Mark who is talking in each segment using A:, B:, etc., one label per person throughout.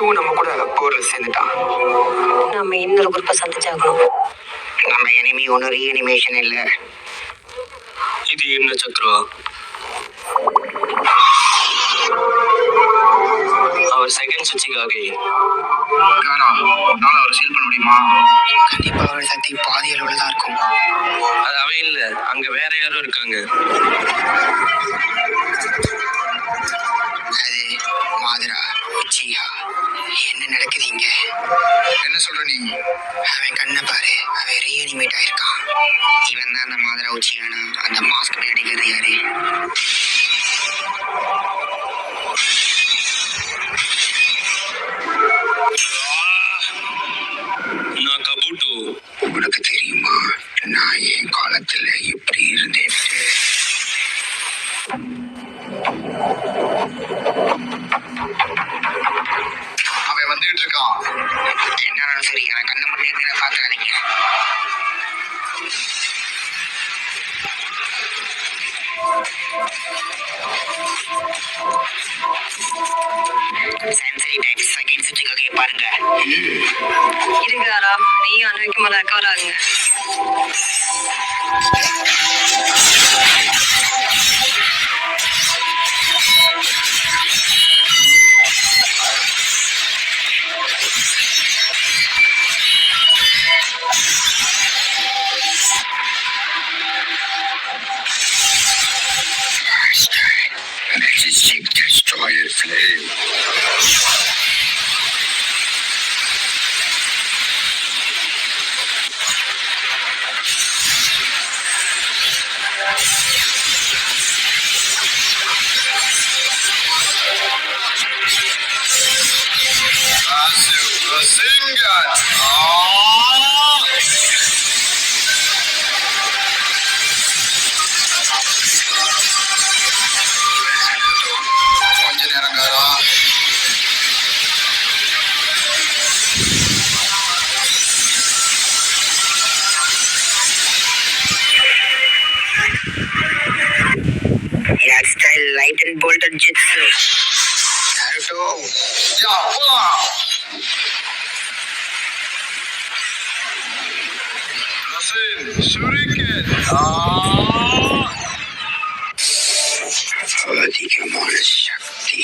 A: நருட்டோவும் நம்ம கூட போர்ல சேர்ந்துட்டான்.
B: நம்ம இன்னொரு குரூப்பை சந்திச்சாகணும்.
C: நம்ம எனிமி ஒன்றும் ரீஅனிமேஷன் இல்ல.
A: இது என்ன சக்ரா? அவர் செகண்ட் சுவிட்சுக்காக
C: அவரை சீல் பண்ண முடியுமா? கண்டிப்பா அவர் சக்தி பாதி அளவுல தான் இருக்கும்.
A: அது அவன் இல்ல, அங்க வேற யாரும் இருக்காங்க.
C: அது மாதரா உச்சியா. என்ன நடக்குது இங்க? என்ன சொல்ற நீ? அவன் கண்ணை பாரு, அவன் ரீஅனிமேட் ஆயிருக்கான். இவன் தான் அந்த மாதரா உச்சியானா? அந்த மாஸ்க் அடிக்கிறது யாரு?
A: நான் கபூட்டோ.
C: உங்களுக்கு தெரியுமா நான் என் காலத்துல எப்படி இருந்தேன்? அவன் வந்துட்டு இருக்கான். என்னாலும் சரி, எனக்கு கண்ணை மட்டும் நேரம் பாத்துறாதீங்க. சென்சரி டைப் செகண்ட் சுவிட்சுக்காக பாருங்க.
B: இருக்காரா நீயும் அன்னைக்கு மேல ரெக்கவர் ஆகுங்க.
C: Majestic Destroyer Flame. Rasengan. கொஞ்ச நேரங்காரா. That style light and bolted jutsu. Naruto. Yeah, wow. Rasen, Shuriken. அதிகமான சக்தி.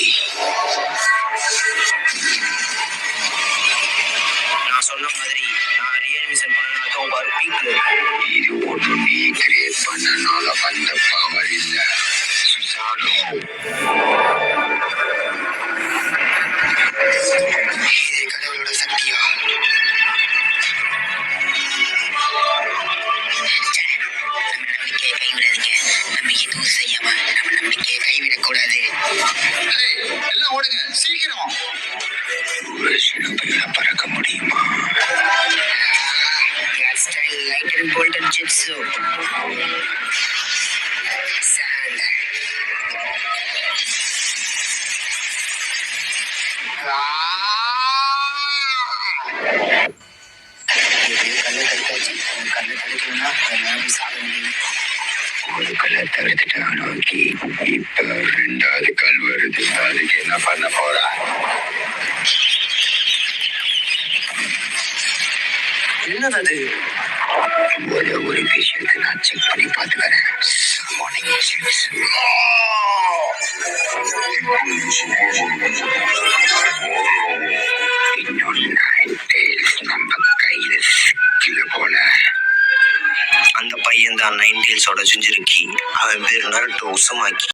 C: நான் சொன்ன மாதிரி நான் ரீஅனிமேஷன் பண்ணனால ஒரு பீக்ல. இது ஒன்று நீ கிரியேட் பண்ணனால வந்த பவர் இல்ல. இது கடவுளோட சக்தியா? நம்பிக்கையை கைவிடாதீங்க. நம்ம எதுவும் செய்யாம நம்ம நம்பிக்கையை கைவிடக்கூடாது. எல்லாம் ஓடுங்க சீக்கிரம். ஒரு சிலம்புல பறக்க முடியுமா? Style light and bolted jitsu. Sand. கல்லை தடுத்தாச்சு. கல்லை தடுக்கணும்னா எல்லாரும் சாக முடியும். ஒரு கல்லை தடுத்துட்டா நோக்கி இப்ப ரெண்டாவது கல் வருது. அதுக்கு என்ன பண்ண போறா?
A: என்னது?
C: ஒரு விஷயத்தை நான் செக் பண்ணி பார்த்துக்கிறேன். நம்ம கையில சிக்கல போல. அந்த பையன் தான் நைன் டேல்ஸோட சுஞ்சிருக்கி. அவன் பேர் நருட்டோ உசமாக்கி.